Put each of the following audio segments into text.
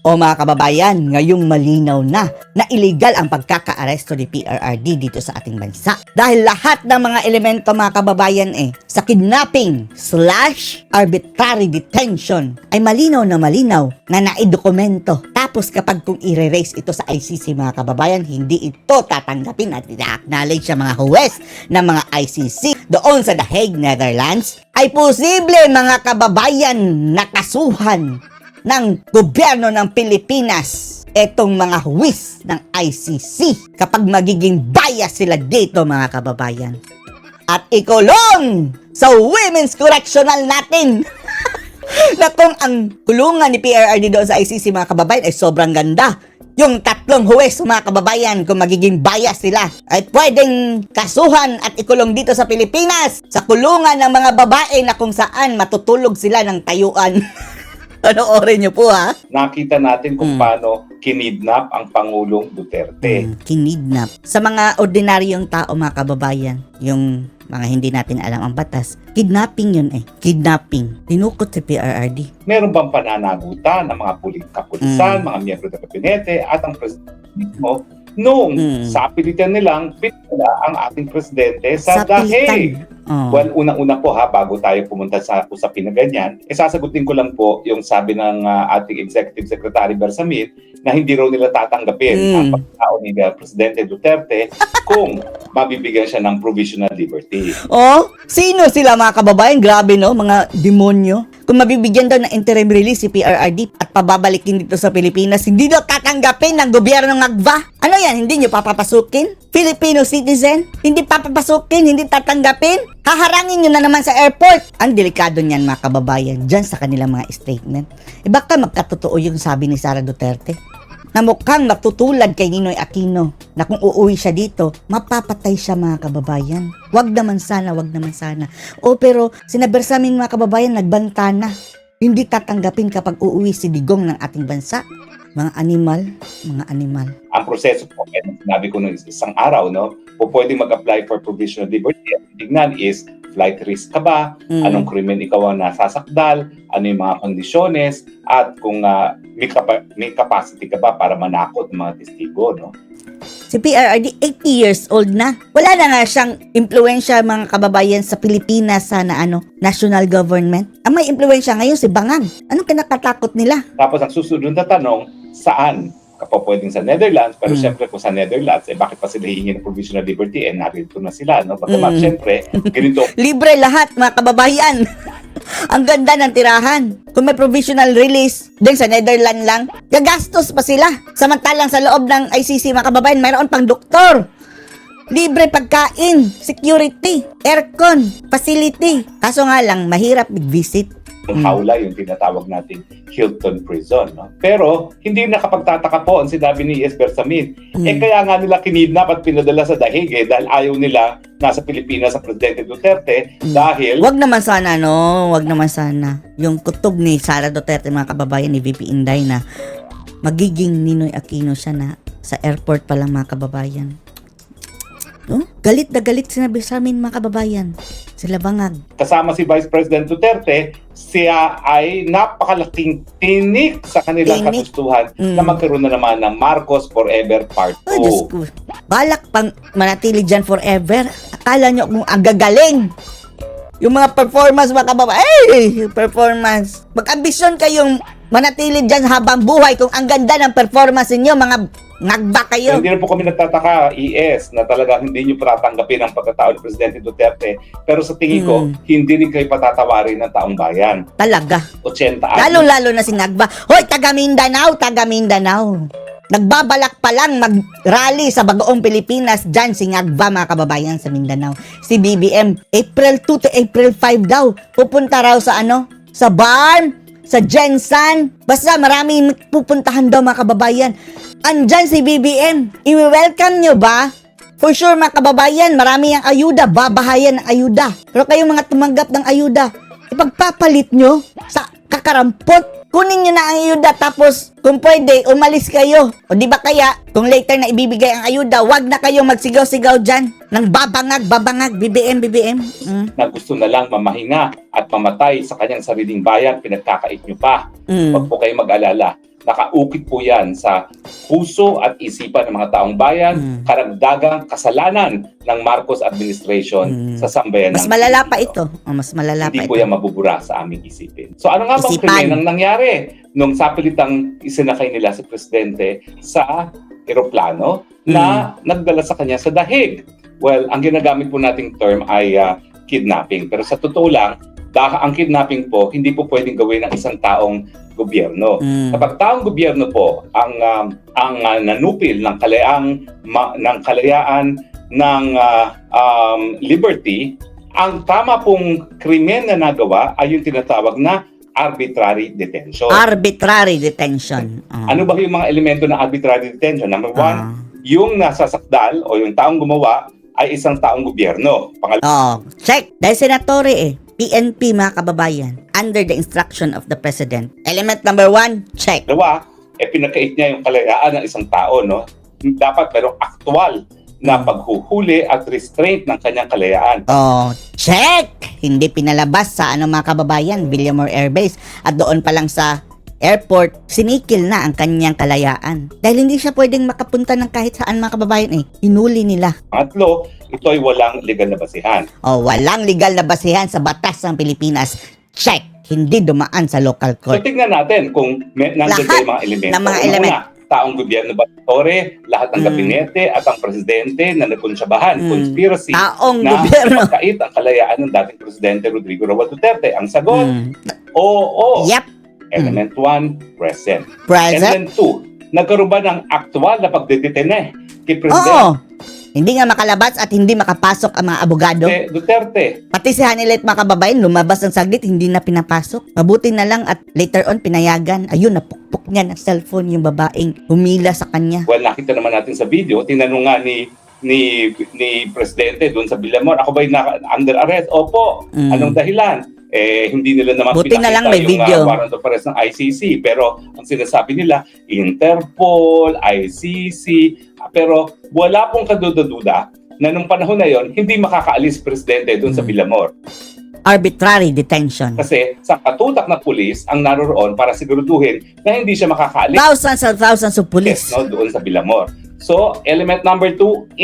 O mga kababayan, ngayong malinaw na illegal ang pagkaka-aresto ni PRRD dito sa ating bansa. Dahil lahat ng mga elemento mga kababayan sa kidnapping/arbitrary detention ay malinaw na naidokumento. Tapos kapag kung i-raise ito sa ICC mga kababayan, hindi ito tatanggapin at ina-acknowledge sa mga huwes ng mga ICC doon sa The Hague, Netherlands, ay posible mga kababayan nakasuhan ng gobyerno ng Pilipinas etong mga huwis ng ICC kapag magiging bias sila dito mga kababayan. At ikulong sa Women's Correctional natin na kung ang kulungan ni PRRD doon sa ICC mga kababayan ay sobrang ganda. Yung tatlong huwes mga kababayan, kung magiging bias sila, ay pwedeng kasuhan at ikulong dito sa Pilipinas sa kulungan ng mga babae na kung saan matutulog sila ng tayuan. Panoorin niyo po ha. Nakita natin kung paano kinidnap ang Pangulong Duterte. Kinidnap. Sa mga ordinaryong tao mga kababayan, yung mga hindi natin alam ang batas, kidnapping yun Kidnapping. Tinukot si PRRD. Meron bang pananagutan ng mga kapulisan, mga miyembro ng kabinete at ang presidente mismo noong sa pilitan nilang pinala ang ating presidente sa The Hague. Well, unang-una po bago tayo pumunta sa usapin na ganyan, sasagutin ko lang po yung sabi ng ating Executive Secretary Bersamin na hindi raw nila tatanggapin ang pagkatao ni Presidente Duterte kung mabibigyan siya ng provisional liberty. Sino sila mga kababayan? Grabe no, mga demonyo. Kung mabibigyan daw ng interim release si PRRD at pababalikin dito sa Pilipinas, hindi daw tatanggapin ng gobyerno ng Agva. Ano yan? Hindi nyo papapasukin? Filipino citizen? Hindi papapasukin? Hindi tatanggapin? Haharangin nyo na naman sa airport. Ang delikado niyan mga kababayan, dyan sa kanilang mga statement. Baka magkatotoo yung sabi ni Sara Duterte na mukhang matutulad kay Ninoy Aquino na kung uuwi siya dito, mapapatay siya mga kababayan. Wag naman sana. Pero sinabi sa amin mga kababayan, nagbanta na. Hindi tatanggapin kapag uuwi si Digong ng ating bansa. Mga animal. Ang proseso po, sinabi ko nung isang araw, po pwedeng mag-apply for provisional liberty. Ang tignan is, flight risk ka ba? Anong krimen ikaw ang nasasakdal? Ano yung mga kondisyones? At kung may capacity ka ba para manakot ng mga testigo, Si PRRD, 80 years old na. Wala na nga siyang impluensya mga kababayan sa Pilipinas sa national government. Ang may impluensya ngayon si Bangag. Anong kinakatakot nila? Tapos ang susunod na tanong, saan? Kapag pwedeng sa Netherlands, pero syempre kung sa Netherlands, bakit pa sila hihingi ng provisional liberty? Narito na sila, Bagamat syempre, ganito. Libre lahat mga kababayan. Ang ganda ng tirahan. Kung may provisional release din sa Netherlands lang, gagastos pa sila. Samantalang sa loob ng ICC mga kababayan, mayroon pang doktor. Libre pagkain, security, aircon, facility. Kaso nga lang, mahirap mag-visit. Yung hawla, yung tinatawag natin Hilton Prison. Pero hindi nakapagtataka po ang sinabi ni S. Bersamin. Kaya nga nila kinidnap at pinadala sa The Hague dahil ayaw nila nasa Pilipinas sa Presidente Duterte dahil... Wag naman sana. Yung kutob ni Sara Duterte mga kababayan ni VP Inday na magiging Ninoy Aquino siya na sa airport pa lang mga kababayan. Galit na galit sinabi sa amin mga kababayan. Sila Bangag. Kasama si Vice President Duterte, siya ay napakalaking tinik sa kanilang kagustuhan na magkaroon na naman ng Marcos Forever Part 2. Diyos ko. Balak pang manatili dyan forever. Akala nyo kung ang gagaling. Yung mga performance mga kababayan. Performance. Mag-ambisyon kayong manatili dyan habang buhay kung ang ganda ng performance niyo mga nagba kayo. Hindi na po kami nagtataka, ES, na talagang hindi nyo patatanggapin ang pagkatao ni Presidente Duterte. Pero sa tingin ko, hindi rin kayo patatawarin ng taong bayan. Talaga. 80 anos. Lalo-lalo na si Nagba. Hoy, taga Mindanao. Nagbabalak pa lang mag-rally sa Bagoong Pilipinas dyan si Ngagba mga kababayan sa Mindanao. Si BBM, April 2 to April 5 daw. Pupunta raw sa sa barn, sa Jensen. Basta maraming pupuntahan daw mga kababayan. Andyan si BBM. I-welcome nyo ba? For sure mga kababayan, marami ang ayuda. Babahayan ng ayuda. Pero kayong mga tumanggap ng ayuda, ipagpapalit nyo sa kakarampot. Kunin nyo na ang ayuda tapos kung pwede, umalis kayo. O di ba kaya, kung later na ibibigay ang ayuda, wag na kayong magsigaw-sigaw dyan ng babangag, BBM. Na gusto na lang mamahinga at mamatay sa kanyang sariling bayan, pinagkakait nyo pa. Wag po kayo mag-alala. nakaukit po yan sa puso at isipan ng mga taong bayan, karagdagang kasalanan ng Marcos administration sa sambayan Mas ng malala pa Pilipino. ito. Mas malala Hindi pa po ito. yan mabubura sa aming isipin. So ano nga bang Isipan. krimen ang nangyari nung sapilitang isinakay nila si Presidente sa eroplano na nagdala sa kanya sa dahig? Well, ang ginagamit po nating term ay kidnapping. Pero sa totoo lang, ang kidnapping po, hindi po pwedeng gawin ng isang taong gobyerno. Kapag taong gobyerno po ang nanupil ng kalayaan ng liberty, ang tama pong krimen na nagawa ay yung tinatawag na arbitrary detention. Arbitrary detention. Ano ba yung mga elemento ng arbitrary detention? Number one, yung nasasakdal o yung taong gumawa ay isang taong gobyerno. Check. Dahil senatore PNP mga kababayan, under the instruction of the President. Element number 1, check. Dalawa, pinakait niya yung kalayaan ng isang tao, no? Dapat merong aktual na paghuhuli at restraint ng kanyang kalayaan. Check! Hindi pinalabas sa mga kababayan, Villamor Air Base. At doon pa lang sa airport, sinikil na ang kanyang kalayaan. Dahil hindi siya pwedeng makapunta ng kahit saan mga kababayan hinuli nila. Pangatlo, ito ay walang legal na basihan. Walang legal na basihan sa batas ng Pilipinas. Check! Hindi dumaan sa local So court. tingnan natin kung nandiyan Lahat yung mga elemento. ng mga element. Taong gobyerno ba, lahat ng gabinete at ang presidente na nagkonsyabahan, conspiracy Taong na gobyerno. pagkait ang kalayaan ng dating presidente Rodrigo Roa Duterte. Ang sagot, oo. Yep. Element 1, present. Present. Element 2, nagkaroon ba ng aktual na pagdedetene kay Presidente Hindi nga makalabas at hindi makapasok ang mga abogado. Duterte? Pati si Hanilet mga kababayan, lumabas ng saglit, hindi na pinapasok. Mabuti na lang at later on pinayagan. Ayun, napukpok niya ng cellphone yung babaeng humila sa kanya. Well, nakita naman natin sa video, tinanong nga ni Presidente doon sa Villamor, ako ba'y under arrest? Opo. Anong dahilan? Hindi nila naman Buti na lang may yung video. warrant of arrest ng ICC. Pero ang sinasabi nila, Interpol, ICC, pero wala pong kaduda-duda na nung panahon na yon hindi makakaalis Presidente doon sa Villamor. Arbitrary detention. Kasi sa katutak na pulis ang naroroon para siguraduhin na hindi siya makakaalis Thousands and thousands of police. doon sa Villamor. So, element number 2,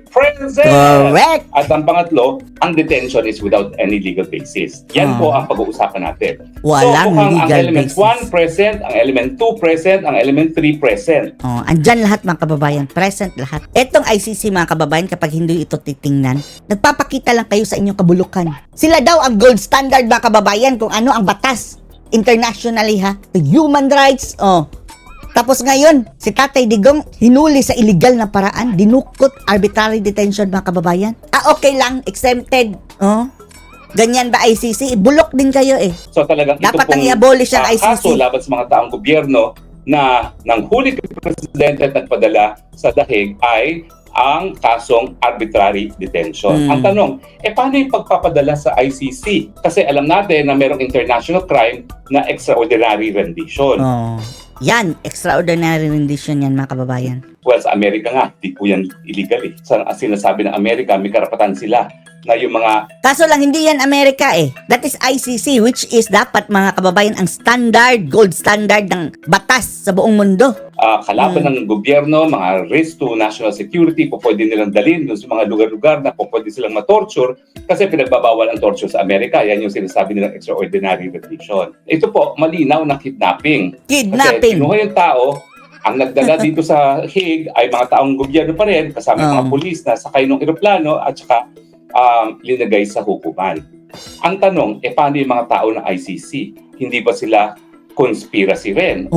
present! Correct! At ang pangatlo, ang detention is without any legal basis. Yan po ang pag-uusapan natin. Walang so, mukhang ang legal element basis. 1 present, ang element 2 present, ang element 3 present. Andyan lahat mga kababayan, present lahat. Etong ICC mga kababayan, kapag hindi ito titingnan, nagpapakita lang kayo sa inyong kabulukan. Sila daw ang gold standard mga kababayan kung ano ang batas internationally human rights. Tapos ngayon, si Tatay Digong hinuli sa illegal na paraan, dinukot, arbitrary detention mga kababayan. Okay lang, exempted. Ganyan ba ICC? Bulok din kayo So talagang Dapat ito ang pong i-abolish ang kaso ICC. laban sa mga taong gobyerno na nanghuli kay Presidente at nagpadala sa dahig ay ang kasong arbitrary detention. Ang tanong, paano yung pagpapadala sa ICC? Kasi alam natin na mayroong international crime na extraordinary rendition. Yan, extraordinary rendition yan mga kababayan. Well, sa Amerika nga, di po yan illegal Sa sinasabi ng Amerika, may karapatan sila na yung mga Kaso lang hindi yan Amerika That is ICC, which is dapat mga kababayan ang standard, gold standard ng batas sa buong mundo. Kalaban ng gobyerno, mga risk to national security, po pwede nilang dalhin dun sa mga lugar-lugar na po pwede silang matorture kasi pinagbabawal ang torture sa Amerika. Yan yung sinasabi nilang extraordinary rendition. Ito po, malinaw na kidnapping. Kidnapping. Kasi kinuha yung tao, ang nagdala dito sa Hague ay mga taong gobyerno pa rin, kasama yung mga pulis na sakay ng eroplano at saka linagay sa hukuman. Ang tanong, paano yung mga tao ng ICC? Hindi ba sila conspiracy rin?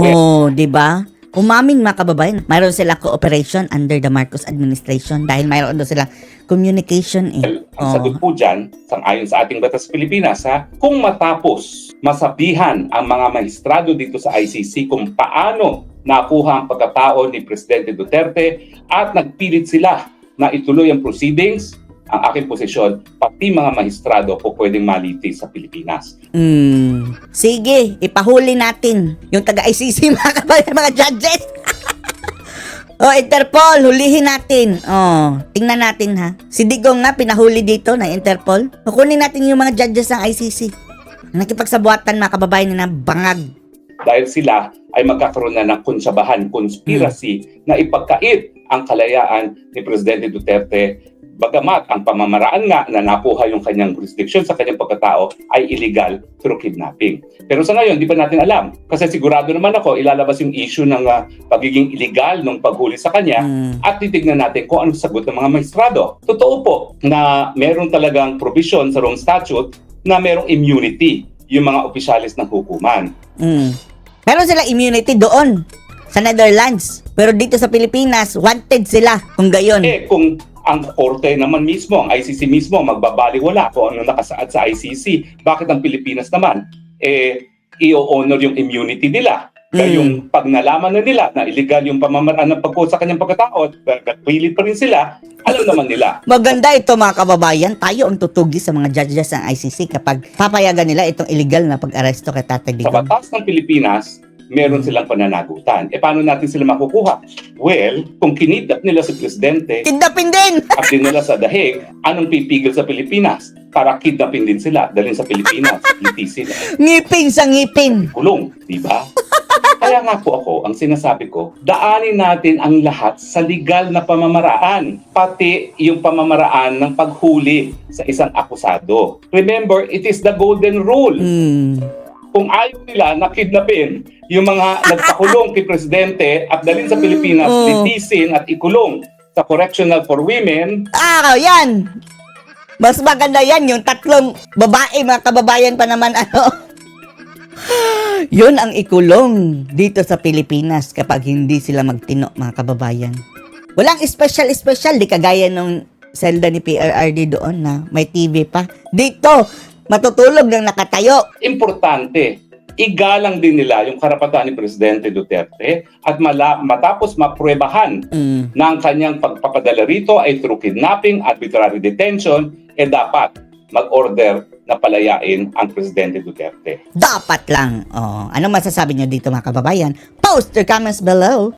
Di ba? Umamin mga kababayan, mayroon silang cooperation under the Marcos administration dahil mayroon doon silang communication Ang sagot po dyan, ayon sa ating batas Pilipinas, kung matapos masabihan ang mga maestrado dito sa ICC kung paano nakuha ang pagkatao ni Presidente Duterte at nagpilit sila na ituloy ang proceedings, ang aking posisyon, pati mga maestrado po pwedeng malitis sa Pilipinas. Sige, ipahuli natin yung taga-ICC mga kababayan, mga judges. Interpol, hulihin natin. Tingnan natin Si Digong nga pinahuli dito ng Interpol. Kukunin natin yung mga judges ng ICC. Nakipagsabuatan mga kababayan na bangag. dahil sila ay magkakaroon na ng konsabahan, conspiracy na ipagkait ang kalayaan ni Presidente Duterte. Bagamat ang pamamaraan nga na nakuha yung kanyang jurisdiction sa kanyang pagkatao ay illegal through kidnapping. Pero sa ngayon, di pa natin alam. Kasi sigurado naman ako, ilalabas yung issue ng pagiging illegal ng paghuli sa kanya at titignan natin kung anong sagot ng mga maestrado. Totoo po na meron talagang provision sa Rome Statute na merong immunity yung mga opisyalis ng hukuman. Meron sila immunity doon sa Netherlands. Pero dito sa Pilipinas, wanted sila kung gayon. Kung ang korte naman mismo, ang ICC mismo, magbabaliwala kung ano nakasaad sa ICC. Bakit ang Pilipinas naman? I-honor yung immunity nila. Kaya yung pag nalaman na nila na illegal yung pamamaraan ng pagkuha sa kanyang pagkatao, pilit pa rin sila, alam naman nila. Maganda ito mga kababayan, tayo ang tutugi sa mga judges ng ICC kapag papayagan nila itong illegal na pag-aresto kay Tatay Sa Digong. batas ng Pilipinas, meron silang pananagutan. Paano natin sila makukuha? Well, kung kinidnap nila si Presidente, Kidnapin din! at dinala sa dahig, anong pipigil sa Pilipinas? Para kidnapin din sila, dalhin sa Pilipinas, litisin, Ngipin sa ngipin! kulong, di ba? Kaya nga po ako, ang sinasabi ko, daanin natin ang lahat sa legal na pamamaraan, pati yung pamamaraan ng paghuli sa isang akusado. Remember, it is the golden rule. Kung ayaw nila na kidnapin yung mga nagpakulong kay Presidente at dalhin sa Pilipinas, litisin at ikulong sa Correctional for Women, Yan! Mas maganda yan, yung tatlong babae, mga kababayan pa naman, Yun ang ikulong dito sa Pilipinas kapag hindi sila magtino, mga kababayan. Walang special, di kagaya nung selda ni PRRD doon na may TV pa. Dito, matutulog ng nakatayo. importante, igalang din nila yung karapatan ni Presidente Duterte at matapos mapruebahan na ang kanyang pagpapadala rito ay through kidnapping, arbitrary detention, dapat mag-order na palayain ang Presidente Duterte. Dapat lang. Anong masasabi nyo dito mga kababayan? Post your comments below.